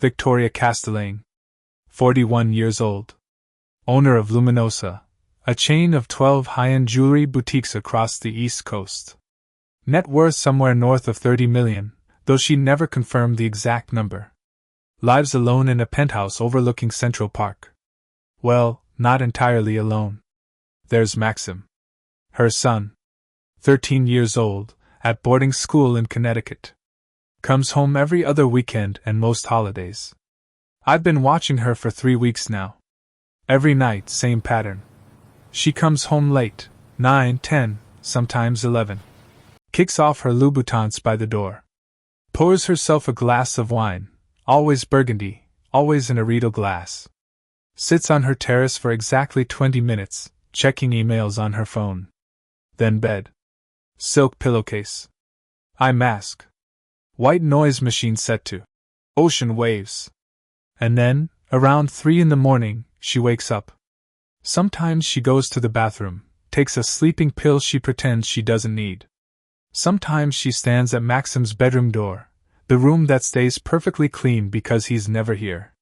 Victoria Castellane, 41 years old. Owner of Luminosa, a chain of 12 high-end jewelry boutiques across the East Coast. Net worth somewhere north of 30 million, though she never confirmed the exact number. Lives alone in a penthouse overlooking Central Park. Well, not entirely alone. There's Maxim, her son, 13 years old, at boarding school in Connecticut. Comes home every other weekend and most holidays. I've been watching her for 3 weeks now. Every night, same pattern. She comes home late, 9, 10, sometimes 11. Kicks off her Louboutins by the door. Pours herself a glass of wine, always burgundy, always in a Riedel glass. Sits on her terrace for exactly 20 minutes, checking emails on her phone. Then bed. Silk pillowcase. Eye mask. White noise machine set to ocean waves. And then, around 3 in the morning, she wakes up. Sometimes she goes to the bathroom, takes a sleeping pill she pretends she doesn't need. Sometimes she stands at Maxim's bedroom door, the room that stays perfectly clean because he's never here.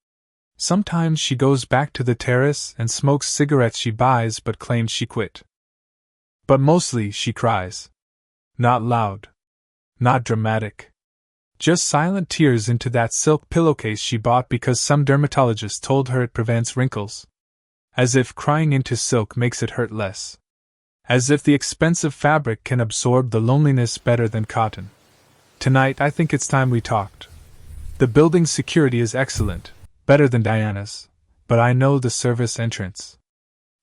Sometimes she goes back to the terrace and smokes cigarettes she buys but claims she quit. But mostly she cries. Not loud. Not dramatic. Just silent tears into that silk pillowcase she bought because some dermatologist told her it prevents wrinkles. As if crying into silk makes it hurt less. As if the expensive fabric can absorb the loneliness better than cotton. Tonight I think it's time we talked. The building's security is excellent, better than Diana's, but I know the service entrance.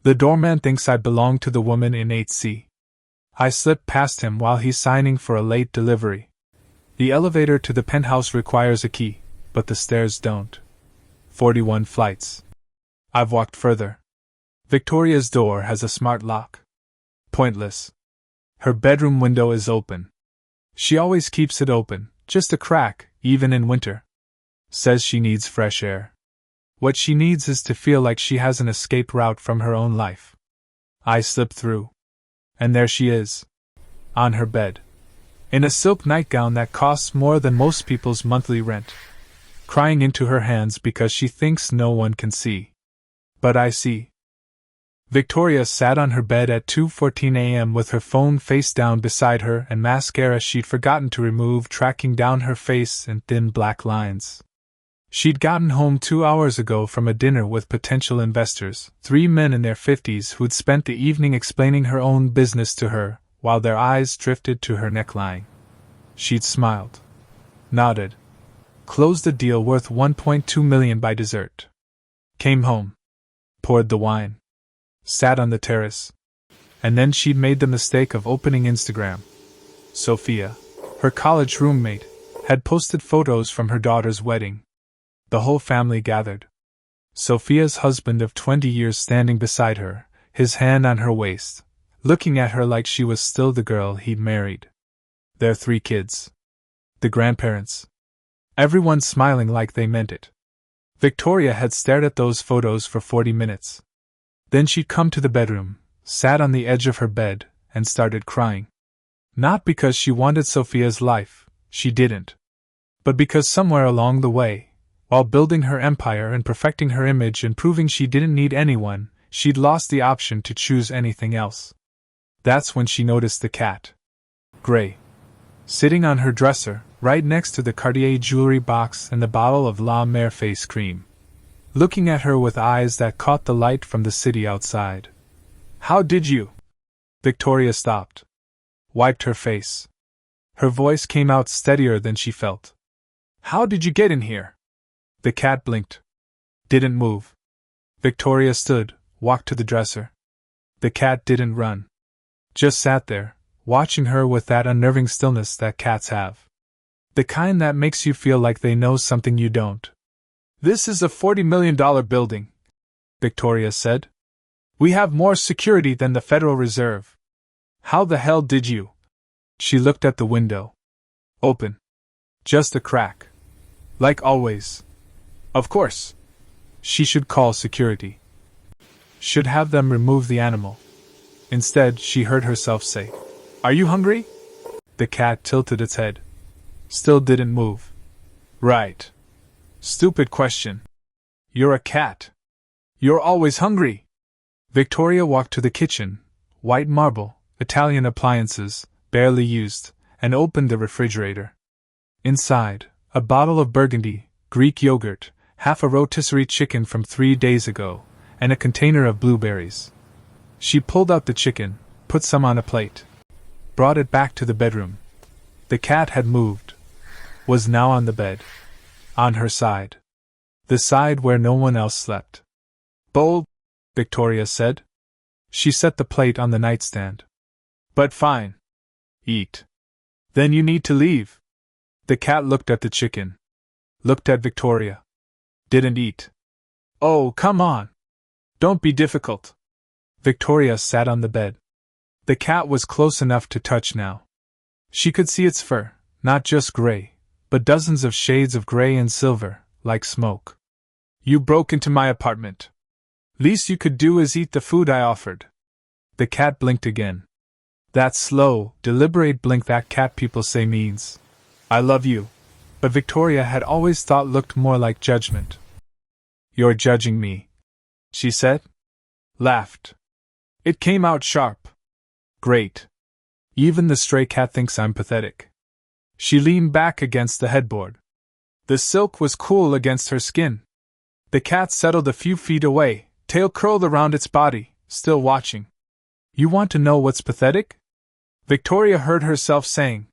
The doorman thinks I belong to the woman in 8C. I slip past him while he's signing for a late delivery. The elevator to the penthouse requires a key, but the stairs don't. 41 flights. I've walked further. Victoria's door has a smart lock. Pointless. Her bedroom window is open. She always keeps it open, just a crack, even in winter. Says she needs fresh air. What she needs is to feel like she has an escape route from her own life. I slip through. And there she is. On her bed. In a silk nightgown that costs more than most people's monthly rent. Crying into her hands because she thinks no one can see. But I see. Victoria sat on her bed at 2:14 a.m. with her phone face down beside her and mascara she'd forgotten to remove tracking down her face in thin black lines. She'd gotten home 2 hours ago from a dinner with potential investors, 3 men in their 50s who'd spent the evening explaining her own business to her, while their eyes drifted to her neckline. She'd smiled. Nodded. Closed a deal worth $1.2 million by dessert. Came home. Poured the wine. Sat on the terrace. And then she'd made the mistake of opening Instagram. Sophia, her college roommate, had posted photos from her daughter's wedding. The whole family gathered. Sophia's husband of 20 years standing beside her, his hand on her waist, looking at her like she was still the girl he'd married. Their 3 kids. The grandparents. Everyone smiling like they meant it. Victoria had stared at those photos for 40 minutes. Then she'd come to the bedroom, sat on the edge of her bed, and started crying. Not because she wanted Sophia's life, she didn't. But because somewhere along the way, while building her empire and perfecting her image and proving she didn't need anyone, she'd lost the option to choose anything else. That's when she noticed the cat. Gray. Sitting on her dresser, right next to the Cartier jewelry box and the bottle of La Mer face cream. Looking at her with eyes that caught the light from the city outside. How did you? Victoria stopped. Wiped her face. Her voice came out steadier than she felt. How did you get in here? The cat blinked. Didn't move. Victoria stood, walked to the dresser. The cat didn't run. Just sat there, watching her with that unnerving stillness that cats have. The kind that makes you feel like they know something you don't. This is a $40 million building, Victoria said. We have more security than the Federal Reserve. How the hell did you? She looked at the window. Open. Just a crack. Like always. Of course. She should call security. Should have them remove the animal. Instead, she heard herself say, Are you hungry? The cat tilted its head. Still didn't move. Right. Stupid question. You're a cat. You're always hungry. Victoria walked to the kitchen, white marble, Italian appliances, barely used, and opened the refrigerator. Inside, a bottle of Burgundy, Greek yogurt, half a rotisserie chicken from 3 days ago, and a container of blueberries. She pulled out the chicken, put some on a plate, brought it back to the bedroom. The cat had moved, was now on the bed, on her side. The side where no one else slept. Bold, Victoria said. She set the plate on the nightstand. But fine. Eat. Then you need to leave. The cat looked at the chicken. Looked at Victoria. Didn't eat. Oh, come on. Don't be difficult. Victoria sat on the bed. The cat was close enough to touch now. She could see its fur, not just gray, but dozens of shades of gray and silver, like smoke. You broke into my apartment. Least you could do is eat the food I offered. The cat blinked again. That slow, deliberate blink that cat people say means, I love you. But Victoria had always thought looked more like judgment. You're judging me, she said. Laughed. It came out sharp. Great. Even the stray cat thinks I'm pathetic. She leaned back against the headboard. The silk was cool against her skin. The cat settled a few feet away, tail curled around its body, still watching. You want to know what's pathetic? Victoria heard herself saying.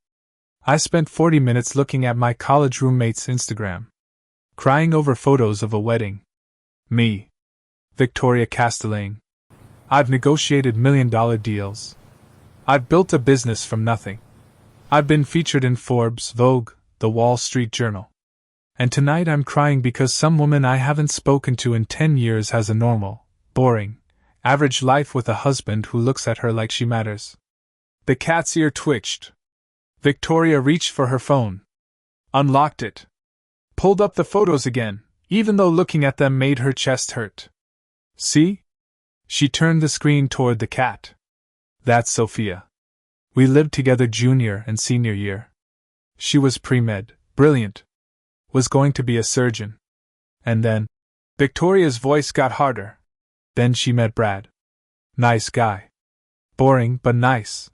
I spent 40 minutes looking at my college roommate's Instagram. Crying over photos of a wedding. Me. Victoria Castellane. I've negotiated million-dollar deals. I've built a business from nothing. I've been featured in Forbes, Vogue, The Wall Street Journal. And tonight I'm crying because some woman I haven't spoken to in 10 years has a normal, boring, average life with a husband who looks at her like she matters. The cat's ear twitched. Victoria reached for her phone. Unlocked it. Pulled up the photos again, even though looking at them made her chest hurt. See? She turned the screen toward the cat. That's Sophia. We lived together junior and senior year. She was pre-med, brilliant. Was going to be a surgeon. And then, Victoria's voice got harder. Then she met Brad. Nice guy. Boring but nice.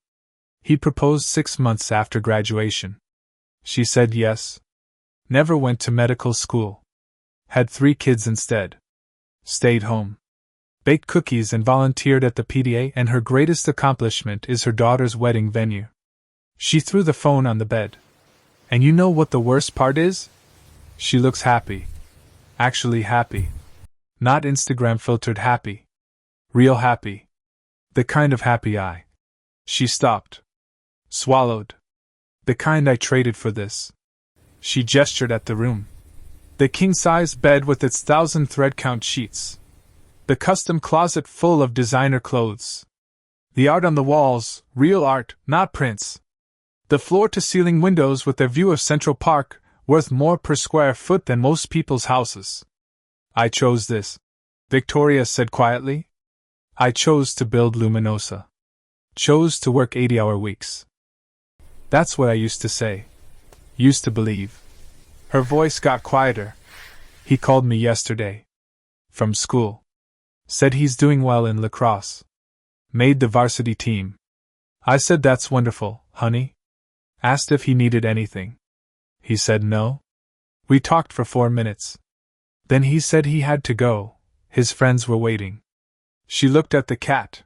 He proposed 6 months after graduation. She said yes. Never went to medical school. Had 3 kids instead. Stayed home. Baked cookies and volunteered at the PTA, and her greatest accomplishment is her daughter's wedding venue. She threw the phone on the bed. And you know what the worst part is? She looks happy. Actually happy. Not Instagram filtered happy. Real happy. The kind of happy I. She stopped. Swallowed. The kind I traded for this. She gestured at the room. The king-size bed with its 1,000 thread-count sheets. The custom closet full of designer clothes. The art on the walls, real art, not prints. The floor-to-ceiling windows with their view of Central Park, worth more per square foot than most people's houses. I chose this, Victoria said quietly. I chose to build Luminosa. Chose to work 80-hour weeks. That's what I used to say. Used to believe. Her voice got quieter. He called me yesterday. From school. Said he's doing well in lacrosse. Made the varsity team. I said that's wonderful, honey. Asked if he needed anything. He said no. We talked for 4 minutes. Then he said he had to go. His friends were waiting. She looked at the cat.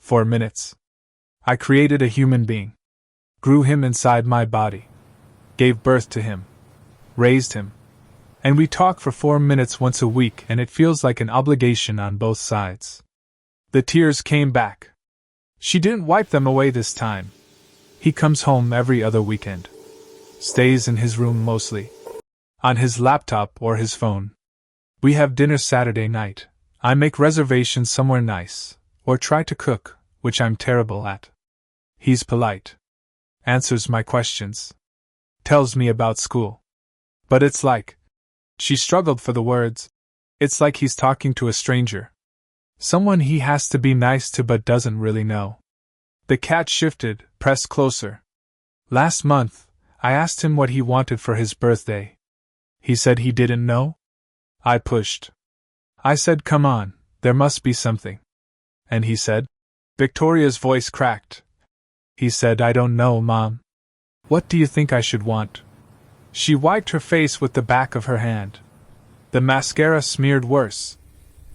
4 minutes. I created a human being. Grew him inside my body. Gave birth to him. Raised him. And we talk for 4 minutes once a week, and it feels like an obligation on both sides. The tears came back. She didn't wipe them away this time. He comes home every other weekend. Stays in his room mostly. On his laptop or his phone. We have dinner Saturday night. I make reservations somewhere nice, or try to cook, which I'm terrible at. He's polite. Answers my questions. Tells me about school. But it's like... She struggled for the words. It's like he's talking to a stranger. Someone he has to be nice to but doesn't really know. The cat shifted, pressed closer. Last month, I asked him what he wanted for his birthday. He said he didn't know? I pushed. I said, come on, there must be something. And he said, Victoria's voice cracked. He said, I don't know, Mom. What do you think I should want? She wiped her face with the back of her hand. The mascara smeared worse.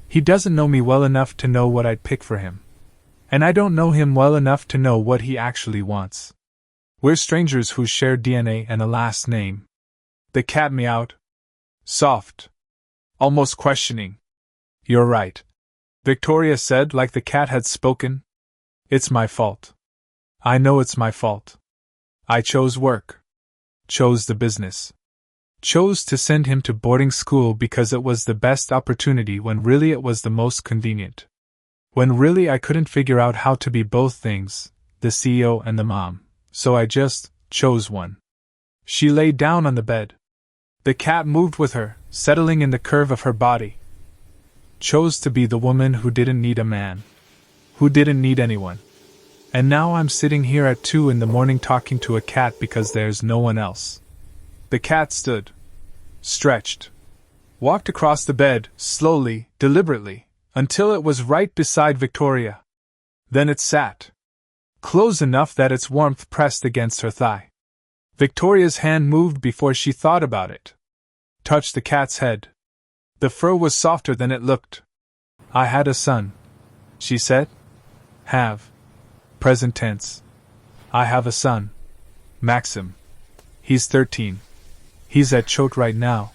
He doesn't know me well enough to know what I'd pick for him. And I don't know him well enough to know what he actually wants. We're strangers who share DNA and a last name. The cat meowed. Soft. Almost questioning. You're right. Victoria said, like the cat had spoken. It's my fault. I know it's my fault. I chose work. Chose the business. Chose to send him to boarding school because it was the best opportunity when really it was the most convenient. When really I couldn't figure out how to be both things, the CEO and the mom, so I just chose one. She lay down on the bed. The cat moved with her, settling in the curve of her body. Chose to be the woman who didn't need a man. Who didn't need anyone. And now I'm sitting here at 2 in the morning talking to a cat because there's no one else. The cat stood. Stretched. Walked across the bed, slowly, deliberately, until it was right beside Victoria. Then it sat. Close enough that its warmth pressed against her thigh. Victoria's hand moved before she thought about it. Touched the cat's head. The fur was softer than it looked. I had a son, she said. Have. Present tense. I have a son. Maxim. He's 13. He's at Choate right now.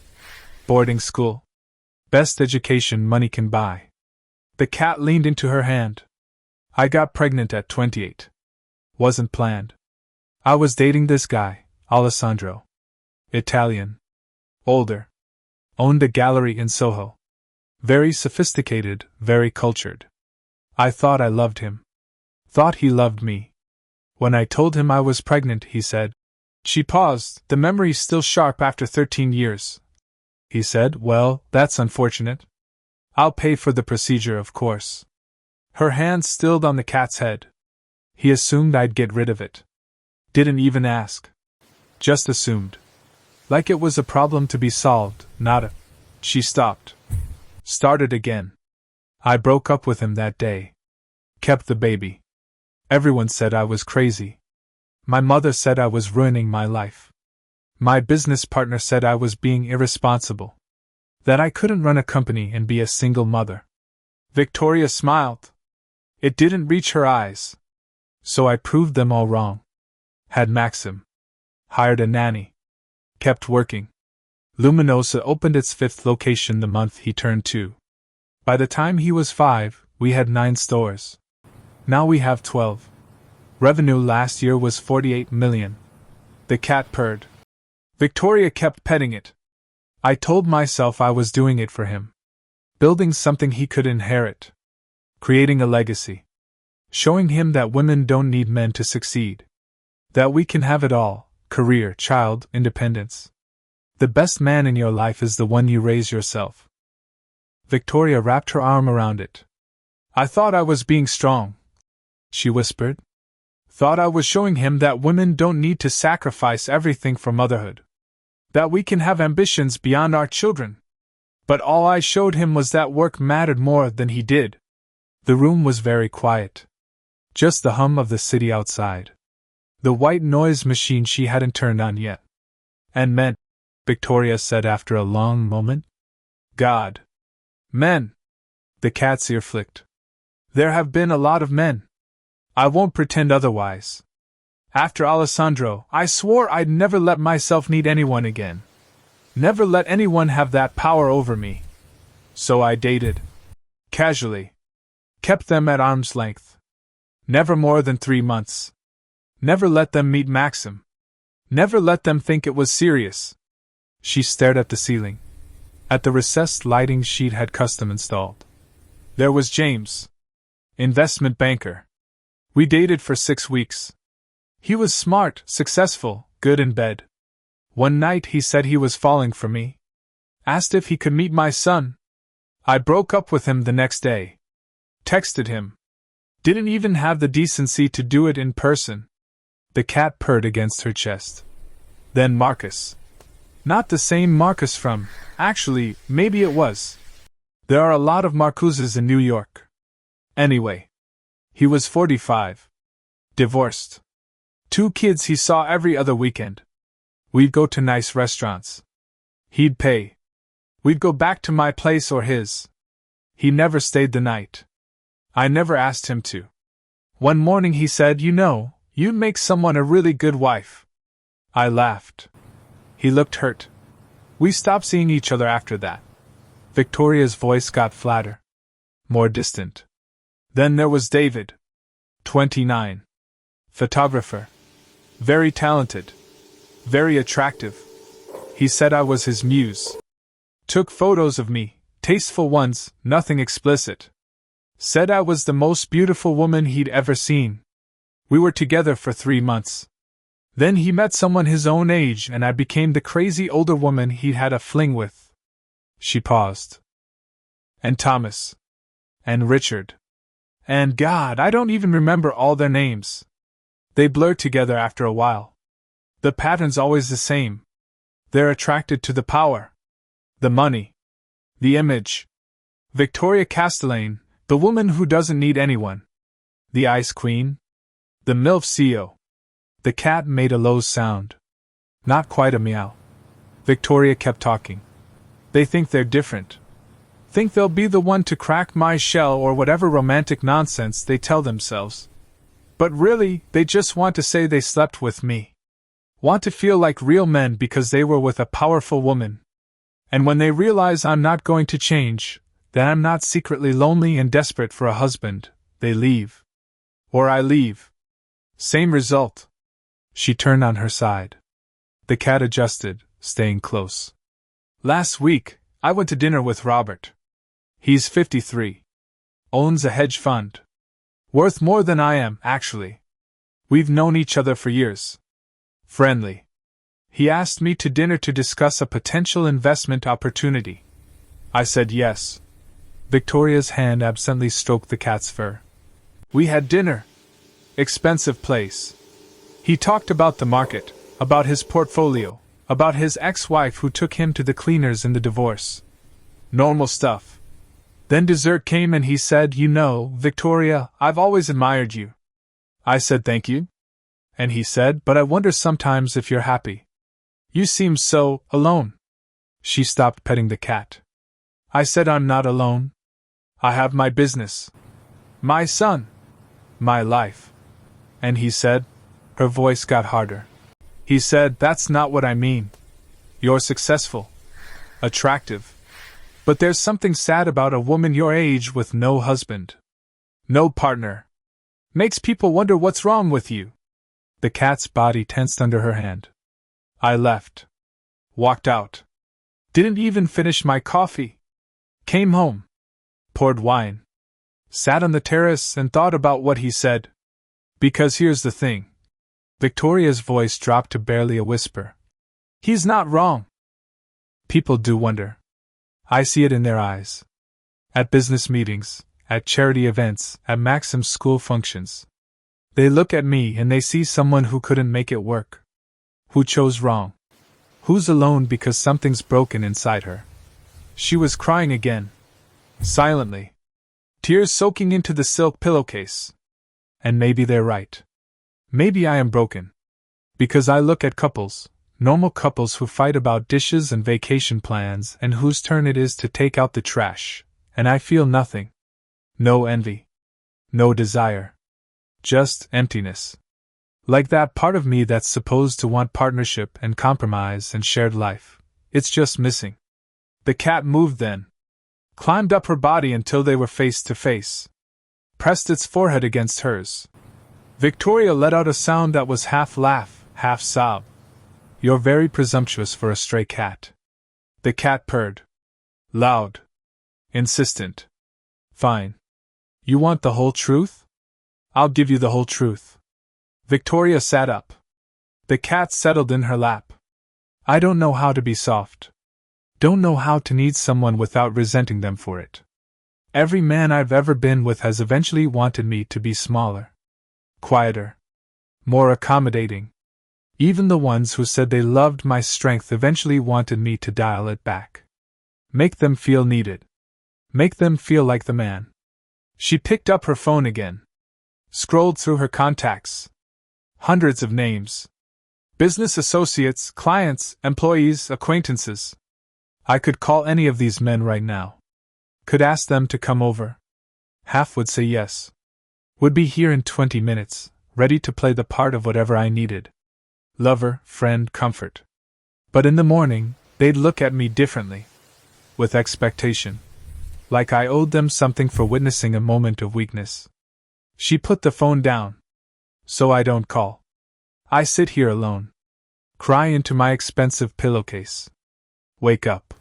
Boarding school. Best education money can buy. The cat leaned into her hand. I got pregnant at 28. Wasn't planned. I was dating this guy, Alessandro. Italian. Older. Owned a gallery in Soho. Very sophisticated, very cultured. I thought I loved him. Thought he loved me. When I told him I was pregnant, he said. She paused, the memory still sharp after 13 years. He said, well, that's unfortunate. I'll pay for the procedure, of course. Her hand stilled on the cat's head. He assumed I'd get rid of it. Didn't even ask. Just assumed. Like it was a problem to be solved, not a... She stopped. Started again. I broke up with him that day. Kept the baby. Everyone said I was crazy. My mother said I was ruining my life. My business partner said I was being irresponsible. That I couldn't run a company and be a single mother. Victoria smiled. It didn't reach her eyes. So I proved them all wrong. Had Maxim. Hired a nanny. Kept working. Luminosa opened its 5th location the month he turned 2. By the time he was 5, we had 9 stores. Now we have 12. Revenue last year was 48 million. The cat purred. Victoria kept petting it. I told myself I was doing it for him. Building something he could inherit. Creating a legacy. Showing him that women don't need men to succeed. That we can have it all, career, child, independence. The best man in your life is the one you raise yourself. Victoria wrapped her arm around it. I thought I was being strong, she whispered. Thought I was showing him that women don't need to sacrifice everything for motherhood. That we can have ambitions beyond our children. But all I showed him was that work mattered more than he did. The room was very quiet. Just the hum of the city outside. The white noise machine she hadn't turned on yet. And men, Victoria said after a long moment. God. Men. The cat's ear flicked. There have been a lot of men. I won't pretend otherwise. After Alessandro, I swore I'd never let myself need anyone again. Never let anyone have that power over me. So I dated. Casually. Kept them at arm's length. Never more than 3 months. Never let them meet Maxim. Never let them think it was serious. She stared at the ceiling. At the recessed lighting she'd had custom installed. There was James. Investment banker. We dated for 6 weeks. He was smart, successful, good in bed. One night he said he was falling for me. Asked if he could meet my son. I broke up with him the next day. Texted him. Didn't even have the decency to do it in person. The cat purred against her chest. Then Marcus. Not the same Marcus from, actually, maybe it was. There are a lot of Marcuses in New York. Anyway. He was 45. Divorced. 2 kids he saw every other weekend. We'd go to nice restaurants. He'd pay. We'd go back to my place or his. He never stayed the night. I never asked him to. One morning he said, "You know, you'd make someone a really good wife." I laughed. He looked hurt. We stopped seeing each other after that. Victoria's voice got flatter. More distant. Then there was David. 29. Photographer. Very talented. Very attractive. He said I was his muse. Took photos of me, tasteful ones, nothing explicit. Said I was the most beautiful woman he'd ever seen. We were together for 3 months. Then he met someone his own age and I became the crazy older woman he'd had a fling with. She paused. And Thomas. And Richard. And God, I don't even remember all their names. They blur together after a while. The pattern's always the same. They're attracted to the power. The money. The image. Victoria Castellane, the woman who doesn't need anyone. The Ice Queen. The MILF CEO. The cat made a low sound. Not quite a meow. Victoria kept talking. They think they're different. Think they'll be the one to crack my shell or whatever romantic nonsense they tell themselves. But really, they just want to say they slept with me. Want to feel like real men because they were with a powerful woman. And when they realize I'm not going to change, that I'm not secretly lonely and desperate for a husband, they leave. Or I leave. Same result. She turned on her side. The cat adjusted, staying close. Last week, I went to dinner with Robert. He's 53. Owns a hedge fund. Worth more than I am, actually. We've known each other for years. Friendly. He asked me to dinner to discuss a potential investment opportunity. I said yes. Victoria's hand absently stroked the cat's fur. We had dinner. Expensive place. He talked about the market, about his portfolio, about his ex-wife who took him to the cleaners in the divorce. Normal stuff. Then dessert came and he said, "You know, Victoria, I've always admired you." I said thank you. And he said, "But I wonder sometimes if you're happy. You seem so alone." She stopped petting the cat. I said I'm not alone. I have my business. My son. My life. And he said, her voice got harder. He said, "That's not what I mean. You're successful. Attractive. But there's something sad about a woman your age with no husband. No partner. Makes people wonder what's wrong with you." The cat's body tensed under her hand. I left. Walked out. Didn't even finish my coffee. Came home. Poured wine. Sat on the terrace and thought about what he said. Because here's the thing. Victoria's voice dropped to barely a whisper. He's not wrong. People do wonder. I see it in their eyes. At business meetings, at charity events, at Maxim's school functions. They look at me and they see someone who couldn't make it work. Who chose wrong. Who's alone because something's broken inside her. She was crying again. Silently. Tears soaking into the silk pillowcase. And maybe they're right. Maybe I am broken. Because I look at couples, normal couples who fight about dishes and vacation plans and whose turn it is to take out the trash, and I feel nothing. No envy. No desire. Just emptiness. Like that part of me that's supposed to want partnership and compromise and shared life. It's just missing. The cat moved then. Climbed up her body until they were face to face. Pressed its forehead against hers. Victoria let out a sound that was half laugh, half sob. You're very presumptuous for a stray cat. The cat purred. Loud. Insistent. Fine. You want the whole truth? I'll give you the whole truth. Victoria sat up. The cat settled in her lap. I don't know how to be soft. Don't know how to need someone without resenting them for it. Every man I've ever been with has eventually wanted me to be smaller. Quieter. More accommodating. Even the ones who said they loved my strength eventually wanted me to dial it back. Make them feel needed. Make them feel like the man. She picked up her phone again. Scrolled through her contacts. Hundreds of names. Business associates, clients, employees, acquaintances. I could call any of these men right now. Could ask them to come over. Half would say yes. Would be here in 20 minutes, ready to play the part of whatever I needed. Lover, friend, comfort. But in the morning, they'd look at me differently. With expectation. Like I owed them something for witnessing a moment of weakness. She put the phone down. So I don't call. I sit here alone. Cry into my expensive pillowcase. Wake up.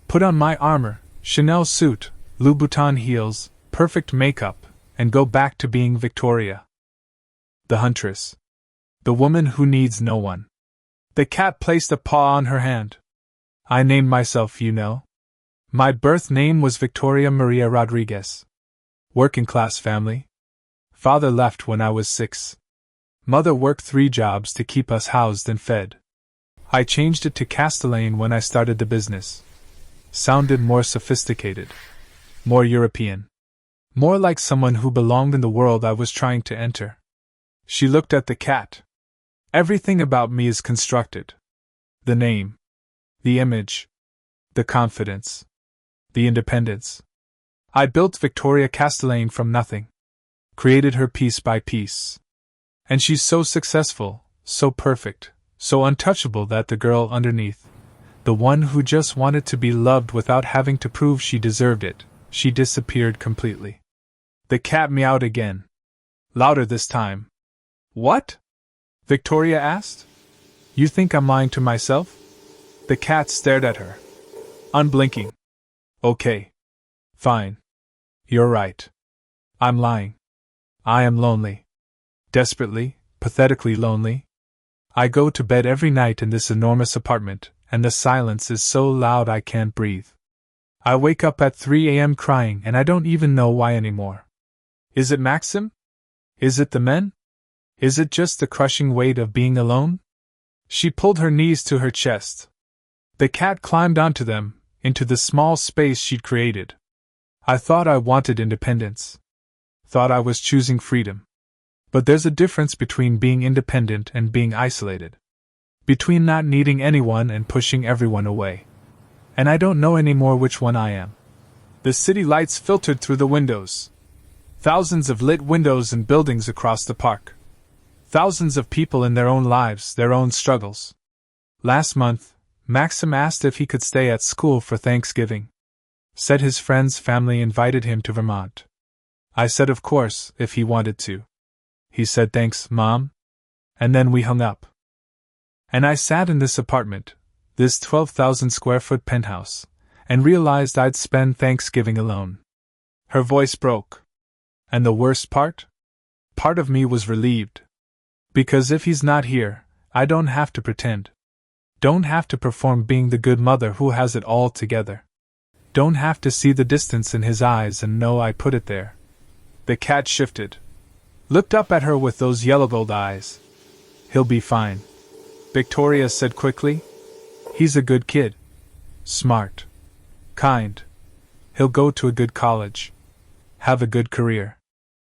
Put on my armor, Chanel suit, Louboutin heels, perfect makeup, and go back to being Victoria. The huntress. The woman who needs no one. The cat placed a paw on her hand. I named myself, you know. My birth name was Victoria Maria Rodriguez. Working class family. Father left when I was 6. Mother worked 3 jobs to keep us housed and fed. I changed it to Castellane when I started the business. Sounded more sophisticated. More European. More like someone who belonged in the world I was trying to enter. She looked at the cat. Everything about me is constructed. The name. The image. The confidence. The independence. I built Victoria Castellane from nothing. Created her piece by piece. And she's so successful, so perfect, so untouchable that the girl underneath, the one who just wanted to be loved without having to prove she deserved it, she disappeared completely. The cat meowed again. Louder this time. What? Victoria asked. You think I'm lying to myself? The cat stared at her. Unblinking. Okay. Fine. You're right. I'm lying. I am lonely. Desperately, pathetically lonely. I go to bed every night in this enormous apartment, and the silence is so loud I can't breathe. I wake up at 3 a.m. crying and I don't even know why anymore. Is it Maxim? Is it the men? Is it just the crushing weight of being alone? She pulled her knees to her chest. The cat climbed onto them, into the small space she'd created. I thought I wanted independence. Thought I was choosing freedom. But there's a difference between being independent and being isolated. Between not needing anyone and pushing everyone away. And I don't know anymore which one I am. The city lights filtered through the windows. Thousands of lit windows and buildings across the park. Thousands of people in their own lives, their own struggles. Last month, Maxim asked if he could stay at school for Thanksgiving. Said his friend's family invited him to Vermont. I said of course, if he wanted to. He said thanks, Mom. And then we hung up. And I sat in this apartment, this 12,000 square foot penthouse, and realized I'd spend Thanksgiving alone. Her voice broke. And the worst part? Part of me was relieved. Because if he's not here, I don't have to pretend. Don't have to perform being the good mother who has it all together. Don't have to see the distance in his eyes and know I put it there. The cat shifted. Looked up at her with those yellow gold eyes. He'll be fine, Victoria said quickly. He's a good kid. Smart. Kind. He'll go to a good college. Have a good career.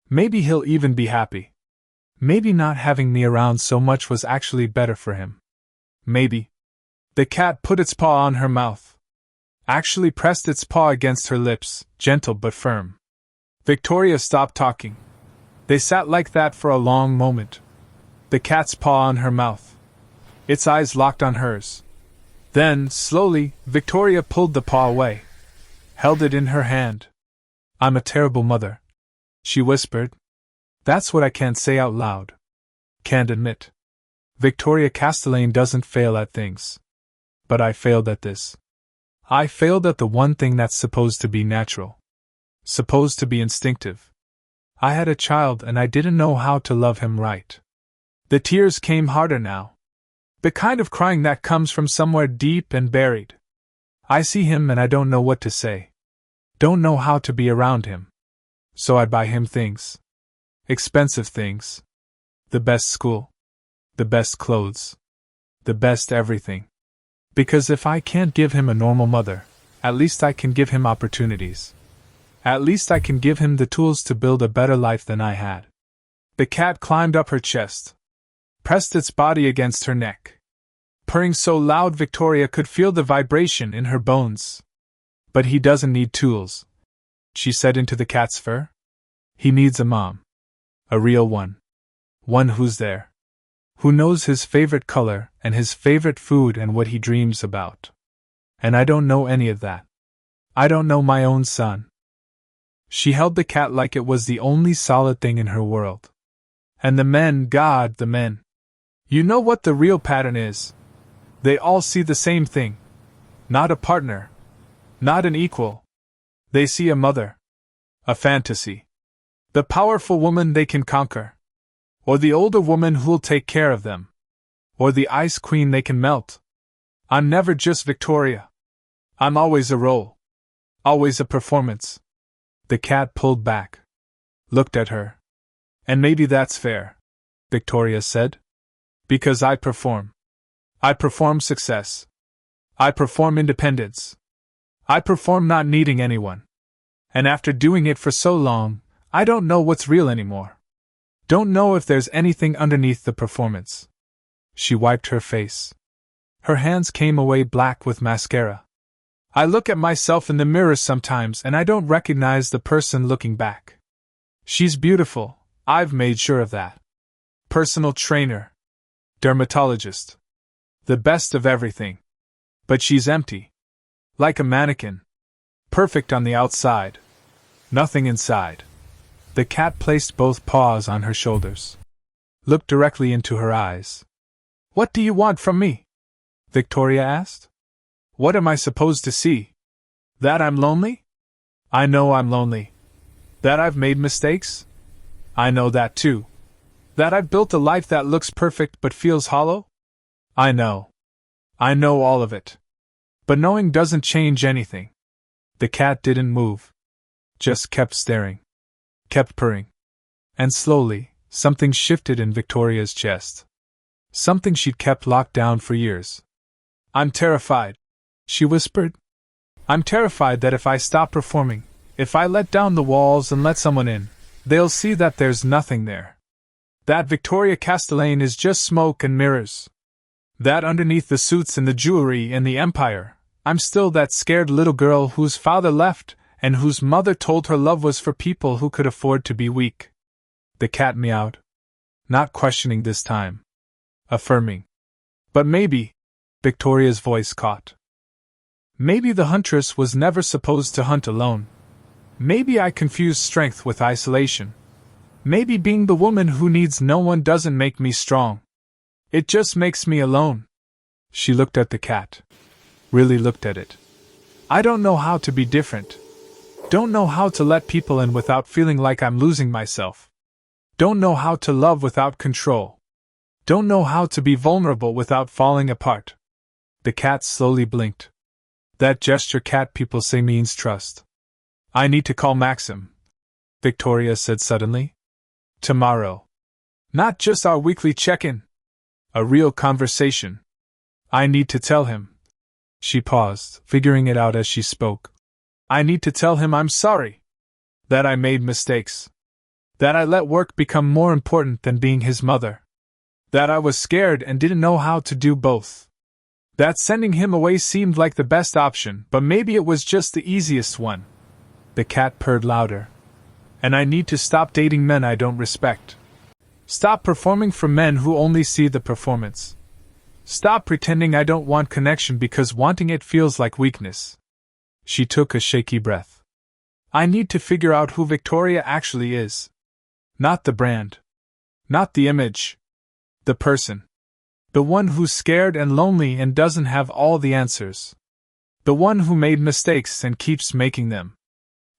Maybe he'll even be happy. Maybe not having me around so much was actually better for him. Maybe. The cat put its paw on her mouth. Actually pressed its paw against her lips, gentle but firm. Victoria stopped talking. They sat like that for a long moment. The cat's paw on her mouth. Its eyes locked on hers. Then, slowly, Victoria pulled the paw away. Held it in her hand. I'm a terrible mother, she whispered. That's what I can't say out loud. Can't admit. Victoria Castellane doesn't fail at things. But I failed at this. I failed at the one thing that's supposed to be natural. Supposed to be instinctive. I had a child and I didn't know how to love him right. The tears came harder now. The kind of crying that comes from somewhere deep and buried. I see him and I don't know what to say. Don't know how to be around him. So I buy him things. Expensive things. The best school. The best clothes. The best everything. Because if I can't give him a normal mother, at least I can give him opportunities. At least I can give him the tools to build a better life than I had. The cat climbed up her chest, pressed its body against her neck, purring so loud Victoria could feel the vibration in her bones. But he doesn't need tools, she said into the cat's fur. He needs a mom. A real one. One who's there. Who knows his favorite color and his favorite food and what he dreams about. And I don't know any of that. I don't know my own son. She held the cat like it was the only solid thing in her world. And the men, God, the men. You know what the real pattern is? They all see the same thing. Not a partner. Not an equal. They see a mother. A fantasy. The powerful woman they can conquer. Or the older woman who'll take care of them. Or the ice queen they can melt. I'm never just Victoria. I'm always a role. Always a performance. The cat pulled back. Looked at her. And maybe that's fair, Victoria said. Because I perform. I perform success. I perform independence. I perform not needing anyone. And after doing it for so long, I don't know what's real anymore. Don't know if there's anything underneath the performance. She wiped her face. Her hands came away black with mascara. I look at myself in the mirror sometimes and I don't recognize the person looking back. She's beautiful, I've made sure of that. Personal trainer. Dermatologist. The best of everything. But she's empty. Like a mannequin. Perfect on the outside. Nothing inside. The cat placed both paws on her shoulders. Looked directly into her eyes. What do you want from me? Victoria asked. What am I supposed to see? That I'm lonely? I know I'm lonely. That I've made mistakes? I know that too. That I've built a life that looks perfect but feels hollow? I know. I know all of it. But knowing doesn't change anything. The cat didn't move. Just kept staring. Kept purring. And slowly, something shifted in Victoria's chest. Something she'd kept locked down for years. I'm terrified, she whispered. I'm terrified that if I stop performing, if I let down the walls and let someone in, they'll see that there's nothing there. That Victoria Castellane is just smoke and mirrors. That underneath the suits and the jewelry and the empire, I'm still that scared little girl whose father left and whose mother told her love was for people who could afford to be weak. The cat meowed. Not questioning this time. Affirming. But maybe, Victoria's voice caught. Maybe the huntress was never supposed to hunt alone. Maybe I confused strength with isolation. Maybe being the woman who needs no one doesn't make me strong. It just makes me alone. She looked at the cat. Really looked at it. I don't know how to be different. Don't know how to let people in without feeling like I'm losing myself. Don't know how to love without control. Don't know how to be vulnerable without falling apart. The cat slowly blinked. That gesture cat people say means trust. I need to call Maxim, Victoria said suddenly. Tomorrow. Not just our weekly check-in. A real conversation. I need to tell him. She paused, figuring it out as she spoke. I need to tell him I'm sorry. That I made mistakes. That I let work become more important than being his mother. That I was scared and didn't know how to do both. That sending him away seemed like the best option, but maybe it was just the easiest one. The cat purred louder. And I need to stop dating men I don't respect. Stop performing for men who only see the performance. Stop pretending I don't want connection because wanting it feels like weakness. She took a shaky breath. I need to figure out who Victoria actually is. Not the brand. Not the image. The person. The one who's scared and lonely and doesn't have all the answers. The one who made mistakes and keeps making them.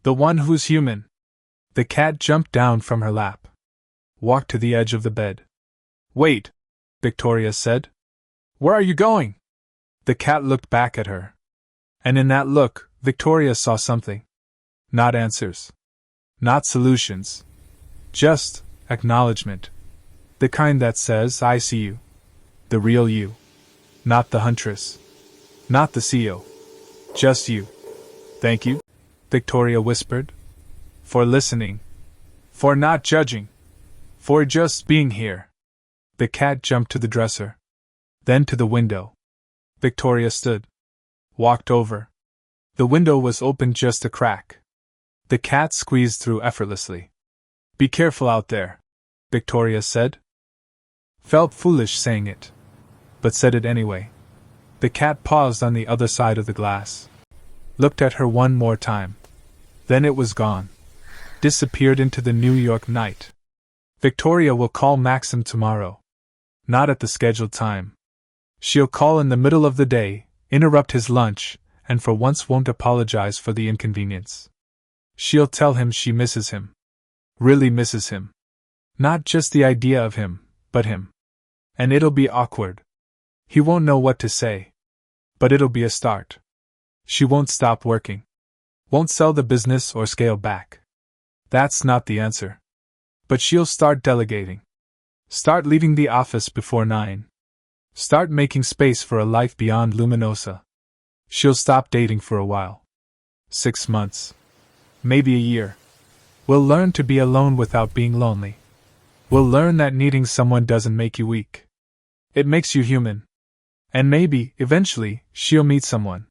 The one who's human. The cat jumped down from her lap. Walked to the edge of the bed. Wait, Victoria said. Where are you going? The cat looked back at her. And in that look, Victoria saw something. Not answers. Not solutions. Just acknowledgement. The kind that says, I see you. The real you. Not the huntress. Not the CEO. Just you. Thank you, Victoria whispered. For listening. For not judging. For just being here. The cat jumped to the dresser. Then to the window. Victoria stood. Walked over. The window was open just a crack. The cat squeezed through effortlessly. Be careful out there, Victoria said. Felt foolish saying it, but said it anyway. The cat paused on the other side of the glass. Looked at her one more time. Then it was gone. Disappeared into the New York night. Victoria will call Maxim tomorrow. Not at the scheduled time. She'll call in the middle of the day, interrupt his lunch, and for once won't apologize for the inconvenience. She'll tell him she misses him. Really misses him. Not just the idea of him, but him. And it'll be awkward. He won't know what to say. But it'll be a start. She won't stop working. Won't sell the business or scale back. That's not the answer. But she'll start delegating. Start leaving the office before 9. Start making space for a life beyond Luminosa. She'll stop dating for a while. 6 months. Maybe a year. We'll learn to be alone without being lonely. We'll learn that needing someone doesn't make you weak. It makes you human. And maybe, eventually, she'll meet someone.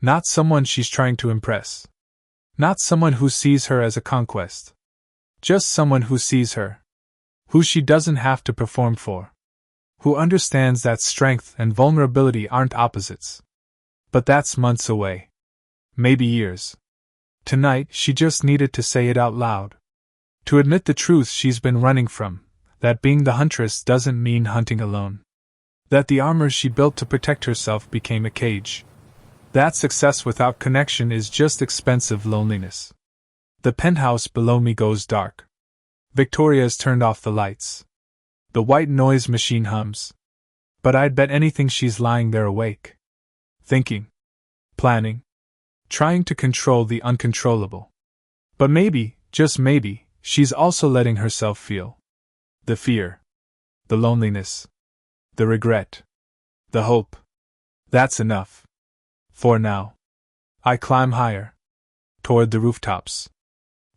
Not someone she's trying to impress. Not someone who sees her as a conquest. Just someone who sees her. Who she doesn't have to perform for. Who understands that strength and vulnerability aren't opposites. But that's months away. Maybe years. Tonight she just needed to say it out loud. To admit the truth she's been running from, that being the huntress doesn't mean hunting alone. That the armor she built to protect herself became a cage. That success without connection is just expensive loneliness. The penthouse below me goes dark. Victoria's turned off the lights. The white noise machine hums. But I'd bet anything she's lying there awake. Thinking. Planning. Trying to control the uncontrollable. But maybe, just maybe, she's also letting herself feel. The fear. The loneliness. The regret. The hope. That's enough. For now. I climb higher. Toward the rooftops.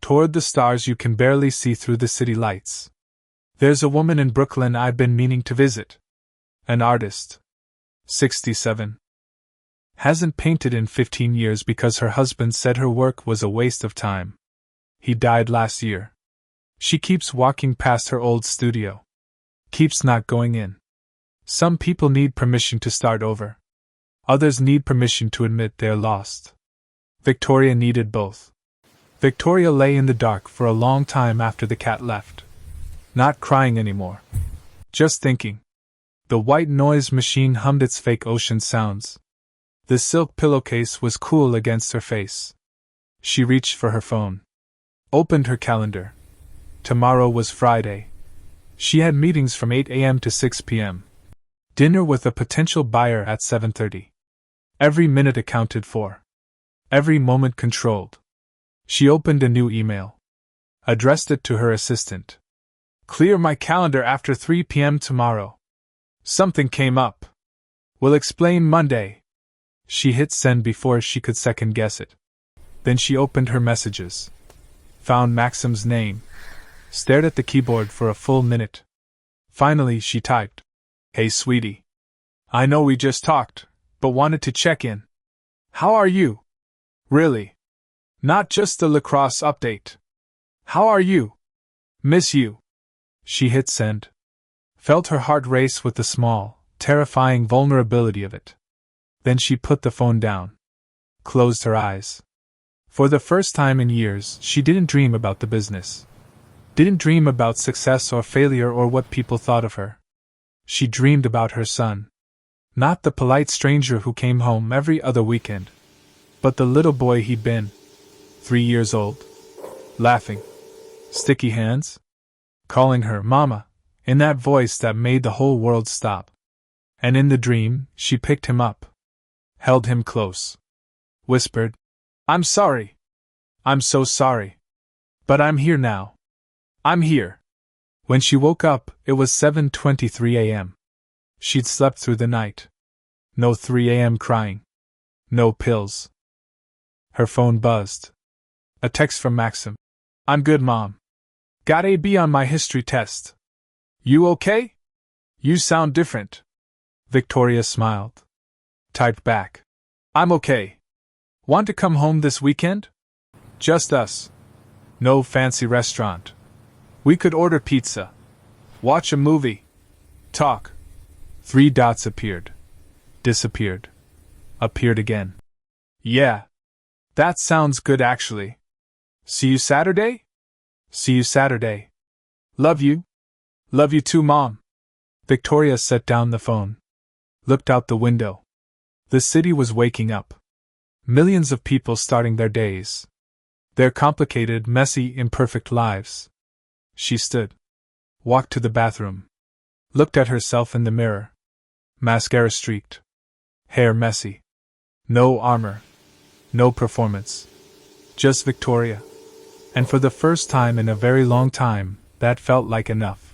Toward the stars you can barely see through the city lights. There's a woman in Brooklyn I've been meaning to visit. An artist. 67. Hasn't painted in 15 years because her husband said her work was a waste of time. He died last year. She keeps walking past her old studio. Keeps not going in. Some people need permission to start over. Others need permission to admit they're lost. Victoria needed both. Victoria lay in the dark for a long time after the cat left. Not crying anymore. Just thinking. The white noise machine hummed its fake ocean sounds. The silk pillowcase was cool against her face. She reached for her phone. Opened her calendar. Tomorrow was Friday. She had meetings from 8 a.m. to 6 p.m. Dinner with a potential buyer at 7:30. Every minute accounted for. Every moment controlled. She opened a new email. Addressed it to her assistant. Clear my calendar after 3 p.m. tomorrow. Something came up. Will explain Monday. She hit send before she could second guess it. Then she opened her messages. Found Maxim's name. Stared at the keyboard for a full minute. Finally she typed. Hey sweetie. I know we just talked, but wanted to check in. How are you? Really. Not just the lacrosse update. How are you? Miss you. She hit send. Felt her heart race with the small, terrifying vulnerability of it. Then she put the phone down. Closed her eyes. For the first time in years, she didn't dream about the business. Didn't dream about success or failure or what people thought of her. She dreamed about her son. Not the polite stranger who came home every other weekend, but the little boy he'd been. 3 years old. Laughing. Sticky hands. Calling her Mama, in that voice that made the whole world stop. And in the dream, she picked him up. Held him close. Whispered, I'm sorry. I'm so sorry. But I'm here now. I'm here. When she woke up, it was 7:23 a.m. She'd slept through the night. No 3 a.m. crying. No pills. Her phone buzzed. A text from Maxim. I'm good, Mom. Got a B on my history test. You okay? You sound different. Victoria smiled. Typed back. I'm okay. Want to come home this weekend? Just us. No fancy restaurant. We could order pizza. Watch a movie. Talk. 3 dots appeared. Disappeared. Appeared again. Yeah. That sounds good actually. See you Saturday? See you Saturday. Love you. Love you too, Mom. Victoria set down the phone. Looked out the window. The city was waking up. Millions of people starting their days. Their complicated, messy, imperfect lives. She stood. Walked to the bathroom. Looked at herself in the mirror. Mascara streaked. Hair messy. No armor. No performance. Just Victoria. And for the first time in a very long time, that felt like enough.